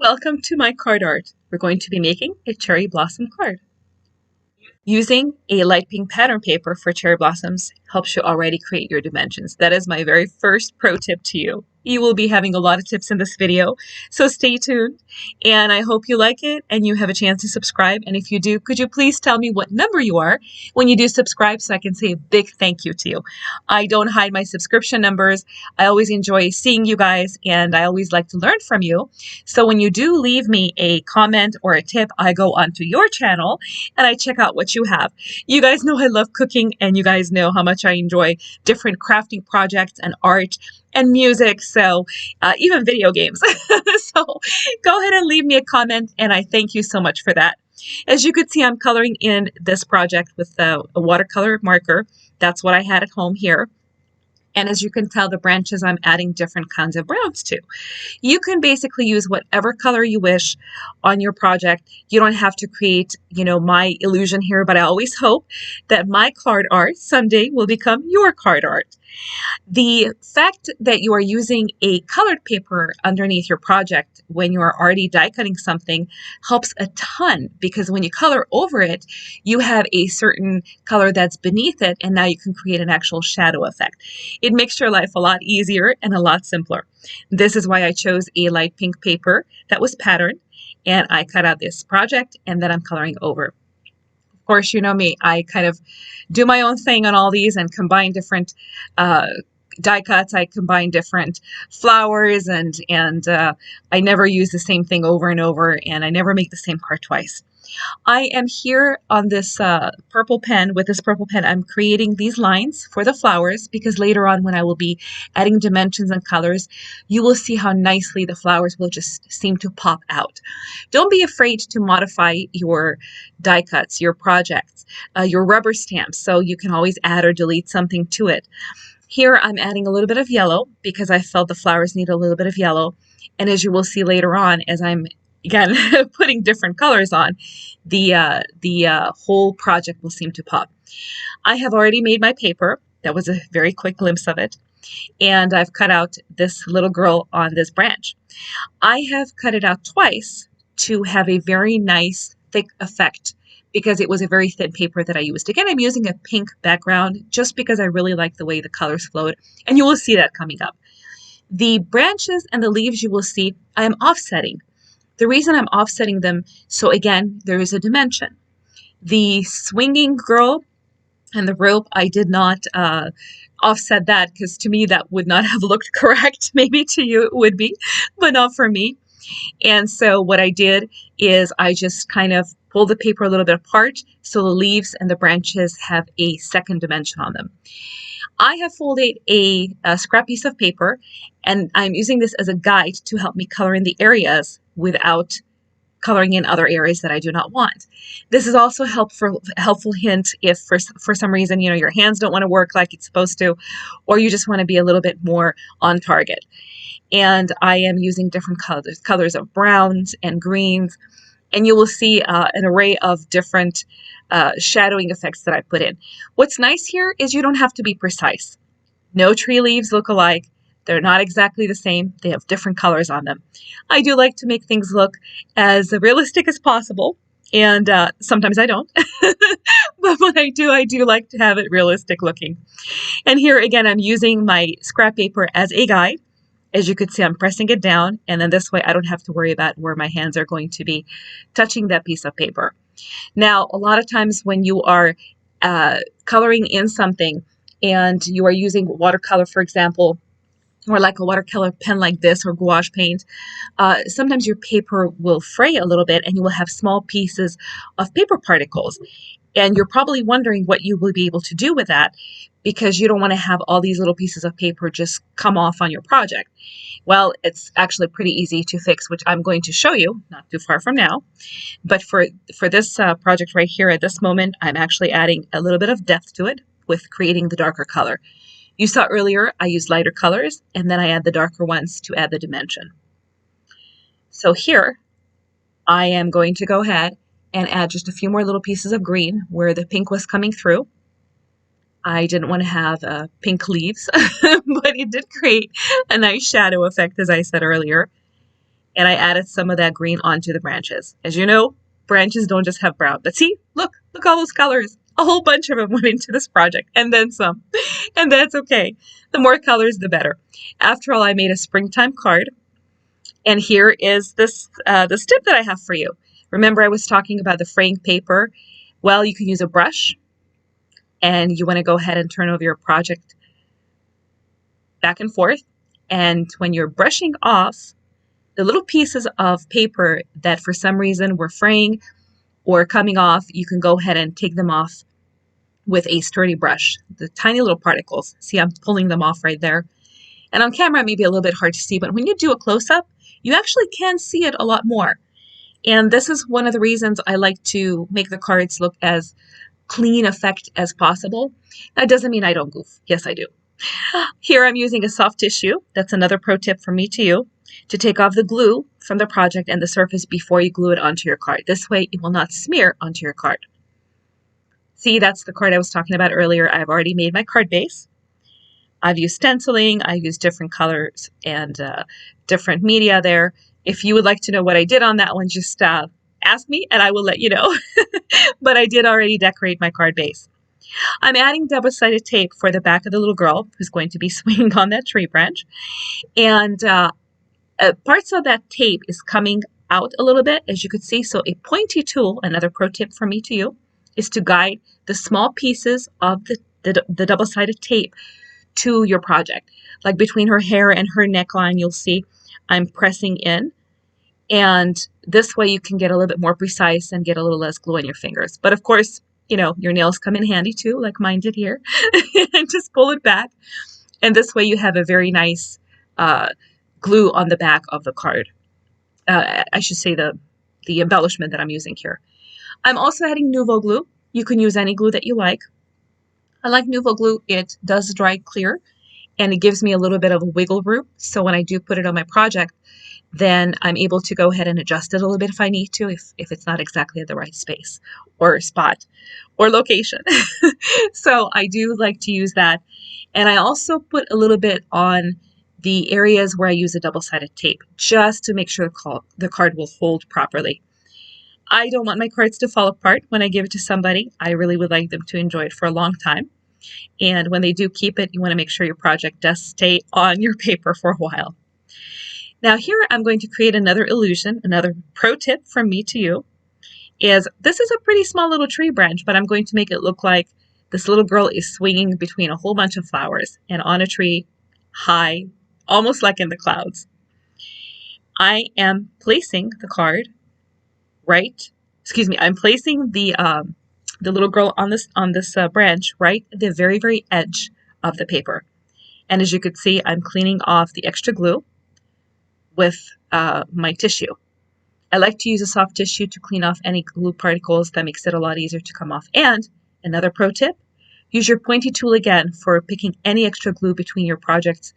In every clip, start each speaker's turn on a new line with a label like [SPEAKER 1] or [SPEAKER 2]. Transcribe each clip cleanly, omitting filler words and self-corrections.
[SPEAKER 1] Welcome to my card art. We're going to be making a cherry blossom card. Using a light pink pattern paper for cherry blossoms helps you already create your dimensions. That is my very first pro tip to you. You will be having a lot of tips in this video, so stay tuned. And I hope you like it and you have a chance to subscribe. And if you do, could you please tell me what number you are when you do subscribe so I can say a big thank you to you. I don't hide my subscription numbers. I always enjoy seeing you guys and I always like to learn from you. So when you do leave me a comment or a tip, I go onto your channel and I check out what you have. You guys know I love cooking and you guys know how much I enjoy different crafting projects and art and music, so even video games. So go ahead and leave me a comment and I thank you so much for that. As you could see, I'm coloring in this project with a watercolor marker. That's what I had at home here. And as you can tell, the branches I'm adding different kinds of browns to. You can basically use whatever color you wish on your project. You don't have to create, my illusion here, but I always hope that my card art someday will become your card art. The fact that you are using a colored paper underneath your project when you are already die cutting something helps a ton, because when you color over it, you have a certain color that's beneath it, and now you can create an actual shadow effect. It makes your life a lot easier and a lot simpler. This is why I chose a light pink paper that was patterned, and I cut out this project and then I'm coloring over. Of course, you know me, I kind of do my own thing on all these and combine different die cuts. I combine different flowers and I never use the same thing over and over, and I never make the same card twice. I am here on this purple pen. With this purple pen, I'm creating these lines for the flowers, because later on when I will be adding dimensions and colors, you will see how nicely the flowers will just seem to pop out. Don't be afraid to modify your die cuts, your projects, your rubber stamps, so you can always add or delete something to it. Here I'm adding a little bit of yellow because I felt the flowers need a little bit of yellow. And as you will see later on, as I'm again putting different colors on, the whole project will seem to pop. I have already made my paper. That was a very quick glimpse of it. And I've cut out this little girl on this branch. I have cut it out twice to have a very nice thick effect, because it was a very thin paper that I used. Again, I'm using a pink background just because I really like the way the colors flowed, and you will see that coming up. The branches and the leaves, you will see I am offsetting. The reason I'm offsetting them, so again, there is a dimension. The swinging girl and the rope, I did not offset that, because to me that would not have looked correct. Maybe to you it would be, but not for me. And so what I did is I just kind of pulled the paper a little bit apart so the leaves and the branches have a second dimension on them. I have folded a scrap piece of paper, and I'm using this as a guide to help me color in the areas without coloring in other areas that I do not want. This is also helpful hint if for some reason your hands don't want to work like it's supposed to, or you just want to be a little bit more on target. And I am using different colors of browns and greens, and you will see an array of different shadowing effects that I put in. What's nice here is you don't have to be precise. No tree leaves look alike. They're not exactly the same. They have different colors on them. I do like to make things look as realistic as possible, and sometimes I don't. But when I do like to have it realistic looking. And here again, I'm using my scrap paper as a guide. As you can see, I'm pressing it down, and then this way I don't have to worry about where my hands are going to be touching that piece of paper. Now, a lot of times when you are coloring in something and you are using watercolor, for example, or like a watercolor pen like this, or gouache paint, sometimes your paper will fray a little bit and you will have small pieces of paper particles. And you're probably wondering what you will be able to do with that, because you don't want to have all these little pieces of paper just come off on your project. Well, it's actually pretty easy to fix, which I'm going to show you not too far from now. But for this project right here at this moment, I'm actually adding a little bit of depth to it with creating the darker color. You saw earlier I used lighter colors, and then I add the darker ones to add the dimension. So here I am going to go ahead and add just a few more little pieces of green where the pink was coming through. I didn't want to have pink leaves, but it did create a nice shadow effect, as I said earlier. and I added some of that green onto the branches. As you know, branches don't just have brown, but see, look all those colors. A whole bunch of them went into this project, and then some. And that's okay. The more colors, the better. After all, I made a springtime card, and here is this tip that I have for you. Remember, I was talking about the fraying paper. Well, you can use a brush, and you want to go ahead and turn over your project back and forth. And when you're brushing off the little pieces of paper that for some reason were fraying or coming off, you can go ahead and take them off with a sturdy brush. The tiny little particles. See, I'm pulling them off right there. And on camera, it may be a little bit hard to see, but when you do a close-up, you actually can see it a lot more. And this is one of the reasons I like to make the cards look as clean effect as possible. That doesn't mean I don't goof. Yes, I do. Here I'm using a soft tissue. That's another pro tip from me to you, to take off the glue from the project and the surface before you glue it onto your card. This way it will not smear onto your card. See, that's the card I was talking about earlier. I've already made my card base. I've used stenciling, I've used different colors and different media there. If you would like to know what I did on that one, just ask me and I will let you know. But I did already decorate my card base. I'm adding double-sided tape for the back of the little girl who's going to be swinging on that tree branch. And parts of that tape is coming out a little bit, as you could see. So a pointy tool, another pro tip from me to you, is to guide the small pieces of the double-sided tape to your project. Like between her hair and her neckline, you'll see I'm pressing in. And this way you can get a little bit more precise and get a little less glue on your fingers. But of course, you know, your nails come in handy too, like mine did here. And just pull it back. And this way you have a very nice glue on the back of the card. I should say the embellishment that I'm using here. I'm also adding Nuvo glue. You can use any glue that you like. I like Nuvo glue. It does dry clear and it gives me a little bit of a wiggle room. So when I do put it on my project, then I'm able to go ahead and adjust it a little bit if I need to, if it's not exactly at the right space or spot or location. So I do like to use that. And I also put a little bit on the areas where I use a double-sided tape, just to make sure the card will hold properly. I don't want my cards to fall apart when I give it to somebody. I really would like them to enjoy it for a long time. And when they do keep it, you want to make sure your project does stay on your paper for a while. Now here I'm going to create another illusion. Another pro tip from me to you is this is a pretty small little tree branch, but I'm going to make it look like this little girl is swinging between a whole bunch of flowers and on a tree high, almost like in the clouds. I am placing the card I'm placing the little girl on this branch right at the very, very edge of the paper. And as you can see, I'm cleaning off the extra glue with my tissue. I like to use a soft tissue to clean off any glue particles. That makes it a lot easier to come off. And another pro tip, use your pointy tool again for picking any extra glue between your projects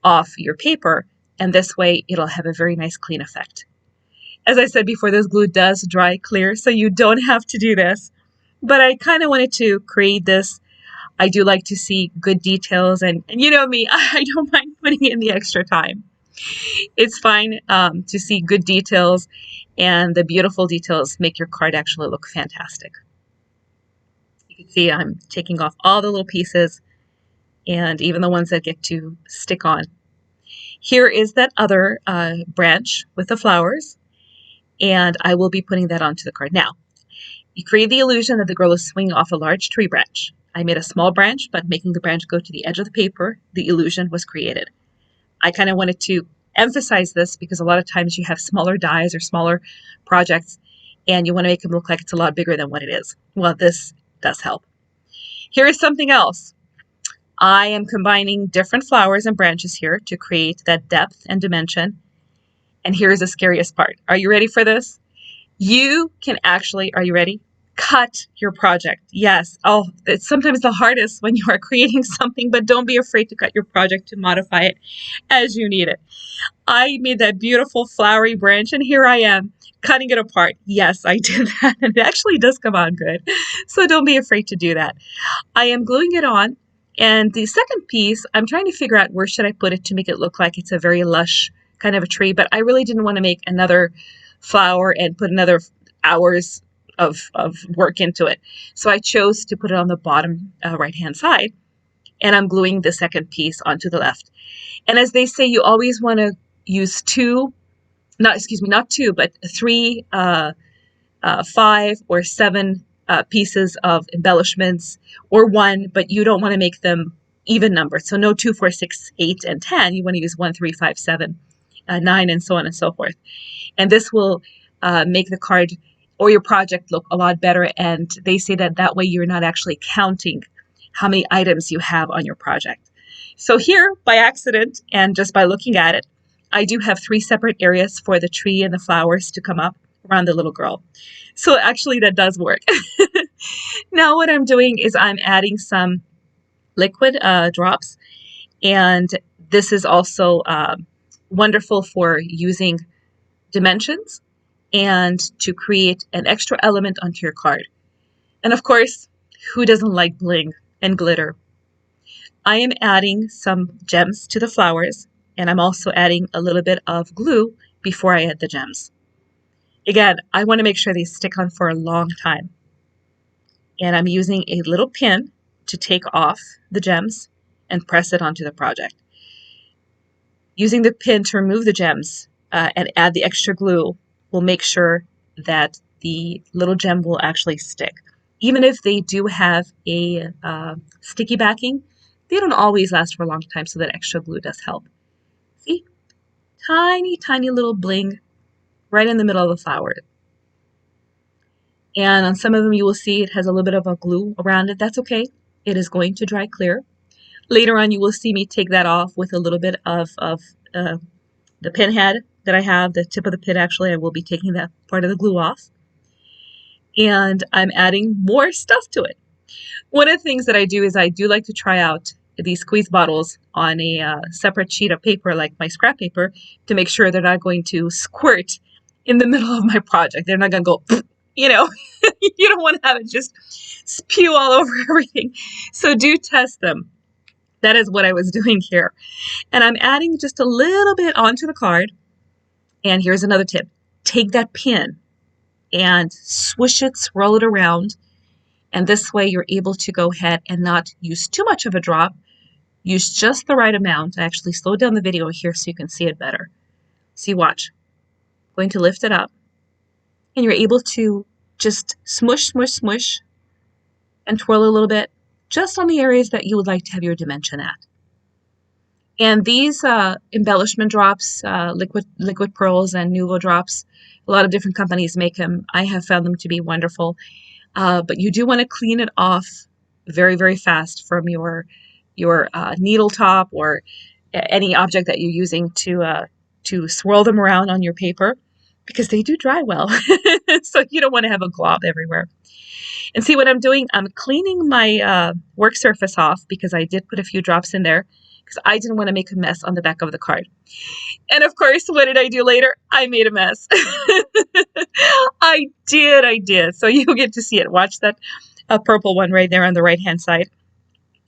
[SPEAKER 1] off your paper. And this way, it'll have a very nice clean effect. As I said before, this glue does dry clear, so you don't have to do this. But I kind of wanted to create this. I do like to see good details, and you know me, I don't mind putting in the extra time. It's fine to see good details, and the beautiful details make your card actually look fantastic. You can see I'm taking off all the little pieces, and even the ones that get to stick on. Here is that other branch with the flowers. And I will be putting that onto the card. Now, you create the illusion that the girl is swinging off a large tree branch. I made a small branch, but making the branch go to the edge of the paper, the illusion was created. I kind of wanted to emphasize this because a lot of times you have smaller dies or smaller projects, and you want to make them look like it's a lot bigger than what it is. Well, this does help. Here is something else. I am combining different flowers and branches here to create that depth and dimension. And here's the scariest part. Are you ready for this? You can actually, are you ready? Cut your project. Yes. Oh, it's sometimes the hardest when you are creating something, but don't be afraid to cut your project to modify it as you need it. I made that beautiful flowery branch, and here I am cutting it apart. Yes, I did that, and it actually does come on good. So don't be afraid to do that. I am gluing it on, and the second piece, I'm trying to figure out where should I put it to make it look like it's a very lush kind of a tree, but I really didn't want to make another flower and put another hours of work into it. So I chose to put it on the bottom right-hand side, and I'm gluing the second piece onto the left. And as they say, you always want to use not two, but three, 5 or 7 pieces of embellishments, or one, but you don't want to make them even numbered. So no 2, 4, 6, 8, and 10. You want to use 1, 3, 5, 7, 9, and so on and so forth. And this will make the card or your project look a lot better. And they say that way you're not actually counting how many items you have on your project. So here, by accident, and just by looking at it, I do have 3 separate areas for the tree and the flowers to come up around the little girl. So actually that does work. Now what I'm doing is I'm adding some liquid drops, and this is also wonderful for using dimensions and to create an extra element onto your card. And of course, who doesn't like bling and glitter? I am adding some gems to the flowers, and I'm also adding a little bit of glue before I add the gems. Again, I want to make sure they stick on for a long time. And I'm using a little pin to take off the gems and press it onto the project. Using the pin to remove the gems and add the extra glue will make sure that the little gem will actually stick. Even if they do have a sticky backing, they don't always last for a long time, so that extra glue does help. See? Tiny, tiny little bling right in the middle of the flower. And on some of them you will see it has a little bit of a glue around it. That's okay. It is going to dry clear. Later on you will see me take that off with a little bit of the pin head that I have, the tip of the pin actually. I will be taking that part of the glue off. And I'm adding more stuff to it. One of the things that I do is I do like to try out these squeeze bottles on a separate sheet of paper, like my scrap paper, to make sure they're not going to squirt in the middle of my project. They're not going to go, you know, you don't want to have it just spew all over everything. So do test them. That is what I was doing here. And I'm adding just a little bit onto the card. And here's another tip. Take that pin and swish it, swirl it around. And this way you're able to go ahead and not use too much of a drop. Use just the right amount. I actually slowed down the video here so you can see it better. See, watch. I'm going to lift it up. And you're able to just smush, smush, smush, and twirl a little bit, just on the areas that you would like to have your dimension at. And these embellishment drops, liquid pearls and Nuvo drops, a lot of different companies make them. I have found them to be wonderful. But you do want to clean it off very, very fast from your needle top or any object that you're using to swirl them around on your paper, because they do dry well. So you don't want to have a glob everywhere. And see what I'm doing? I'm cleaning my work surface off, because I did put a few drops in there because I didn't want to make a mess on the back of the card. And of course, what did I do later? I made a mess. I did. So you get to see it. Watch that purple one right there on the right-hand side.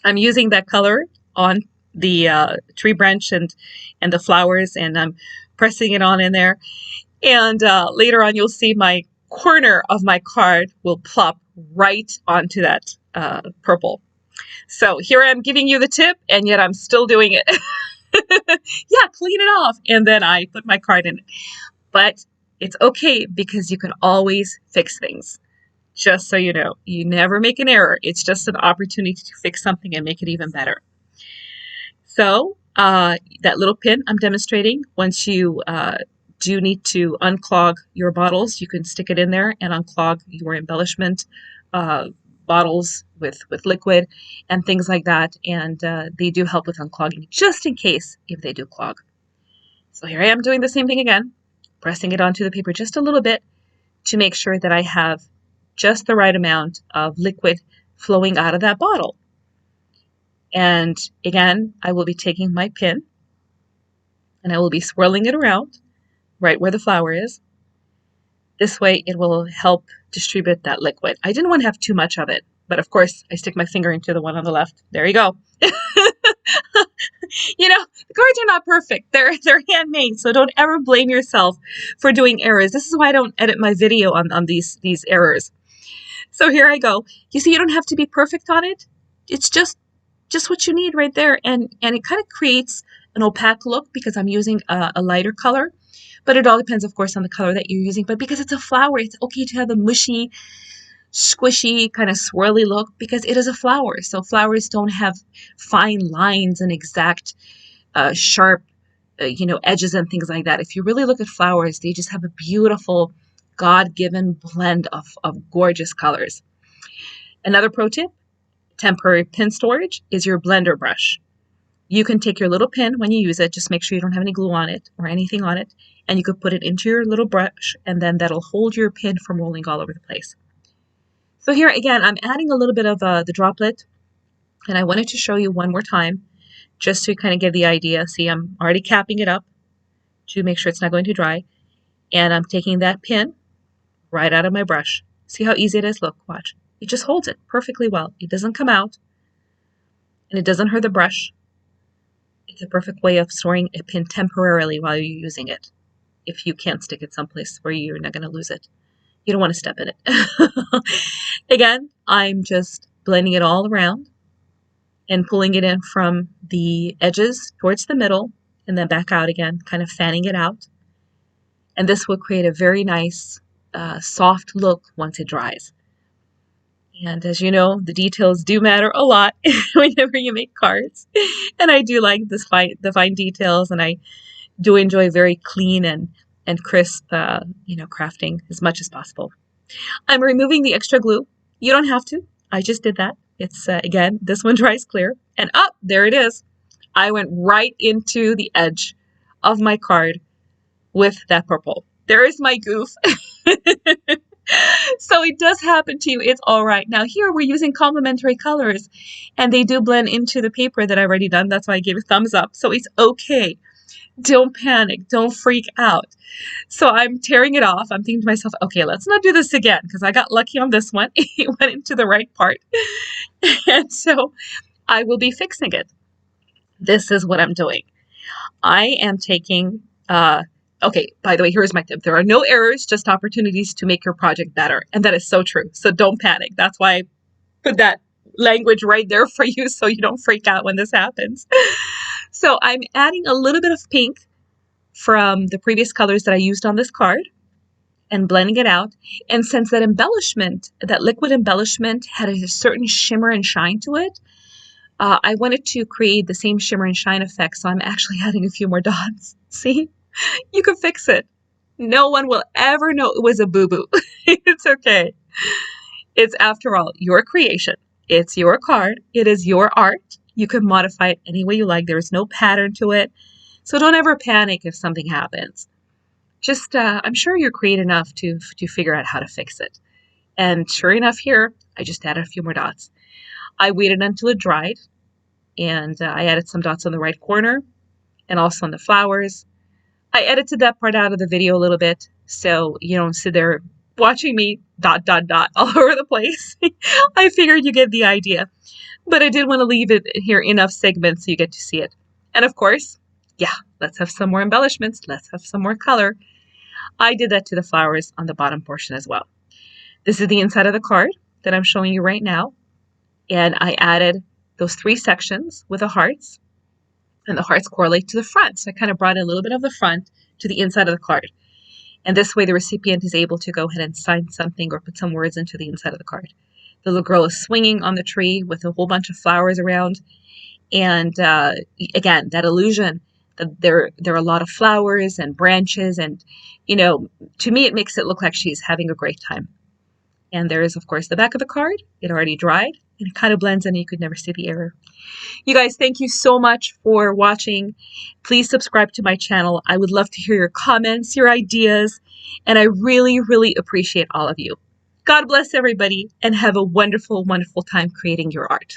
[SPEAKER 1] I'm using that color on the tree branch and the flowers, and I'm pressing it on in there. And later on, you'll see my corner of my card will plop right onto that purple. So here I'm giving you the tip, and yet I'm still doing it. Yeah, clean it off. And then I put my card in it. But it's okay, because you can always fix things. Just so you know, you never make an error. It's just an opportunity to fix something and make it even better. So that little pin I'm demonstrating, once you do need to unclog your bottles, you can stick it in there and unclog your embellishment bottles with liquid and things like that. And they do help with unclogging, just in case if they do clog. So here I am doing the same thing again, pressing it onto the paper just a little bit to make sure that I have just the right amount of liquid flowing out of that bottle. And again, I will be taking my pin and I will be swirling it around right where the flower is. This way it will help distribute that liquid. I didn't want to have too much of it, but of course I stick my finger into the one on the left. There you go. You know, the cards are not perfect. They're handmade, so don't ever blame yourself for doing errors. This is why I don't edit my video on these errors. So here I go. You see, you don't have to be perfect on it. It's just what you need right there, and it kind of creates an opaque look because I'm using a lighter color. But it all depends, of course, on the color that you're using. But because it's a flower, it's okay to have the mushy, squishy, kind of swirly look because it is a flower. So flowers don't have fine lines and exact sharp, edges and things like that. If you really look at flowers, they just have a beautiful God-given blend of gorgeous colors. Another pro tip, temporary pin storage is your blender brush. You can take your little pin when you use it, just make sure you don't have any glue on it or anything on it, and you could put it into your little brush, and then that'll hold your pin from rolling all over the place. So here again, I'm adding a little bit of the droplet, and I wanted to show you one more time, just to kind of give the idea. See, I'm already capping it up to make sure it's not going to dry, and I'm taking that pin right out of my brush. See how easy it is? Look, watch. It just holds it perfectly well. It doesn't come out, and it doesn't hurt the brush. It's a perfect way of storing a pin temporarily while you're using it, if you can't stick it someplace where you're not going to lose it. You don't want to step in it. Again, I'm just blending it all around and pulling it in from the edges towards the middle and then back out again, kind of fanning it out. And this will create a very nice, soft look once it dries. And as you know, the details do matter a lot whenever you make cards. And I do like the fine details, and I do enjoy very clean and crisp, crafting as much as possible. I'm removing the extra glue. You don't have to. I just did that. It's, again, this one dries clear. And there it is. I went right into the edge of my card with that purple. There is my goof. So it does happen to you. It's all right. Now here we're using complementary colors, and they do blend into the paper that I've already done. That's why I gave a thumbs up. So it's okay. Don't panic. Don't freak out. So I'm tearing it off. I'm thinking to myself, okay, let's not do this again because I got lucky on this one. It went into the right part. And so I will be fixing it. This is what I'm doing. I am taking, okay, by the way, here's my tip. There are no errors, just opportunities to make your project better. And that is so true. So don't panic. That's why I put that language right there for you so you don't freak out when this happens. So I'm adding a little bit of pink from the previous colors that I used on this card and blending it out. And since that embellishment, that liquid embellishment had a certain shimmer and shine to it, I wanted to create the same shimmer and shine effect. So I'm actually adding a few more dots. See? You can fix it. No one will ever know it was a boo-boo. It's okay. It's, after all, your creation. It's your card. It is your art. You can modify it any way you like. There is no pattern to it. So don't ever panic if something happens. Just, I'm sure you're creative enough to figure out how to fix it. And sure enough here, I just added a few more dots. I waited until it dried, and I added some dots on the right corner and also on the flowers. I edited that part out of the video a little bit so you don't sit there watching me ... all over the place. I figured you get the idea. But I did want to leave it here enough segments so you get to see it. And of course, yeah, let's have some more embellishments. Let's have some more color. I did that to the flowers on the bottom portion as well. This is the inside of the card that I'm showing you right now. And I added those 3 sections with the hearts. And the hearts correlate to the front. So I kind of brought in a little bit of the front to the inside of the card. And this way the recipient is able to go ahead and sign something or put some words into the inside of the card. The little girl is swinging on the tree with a whole bunch of flowers around. And again, that illusion that there are a lot of flowers and branches. And, to me, it makes it look like she's having a great time. And there is, of course, the back of the card. It already dried. And it kind of blends in and you could never see the error. You guys, thank you so much for watching. Please subscribe to my channel. I would love to hear your comments, your ideas, and I really, really appreciate all of you. God bless everybody and have a wonderful, wonderful time creating your art.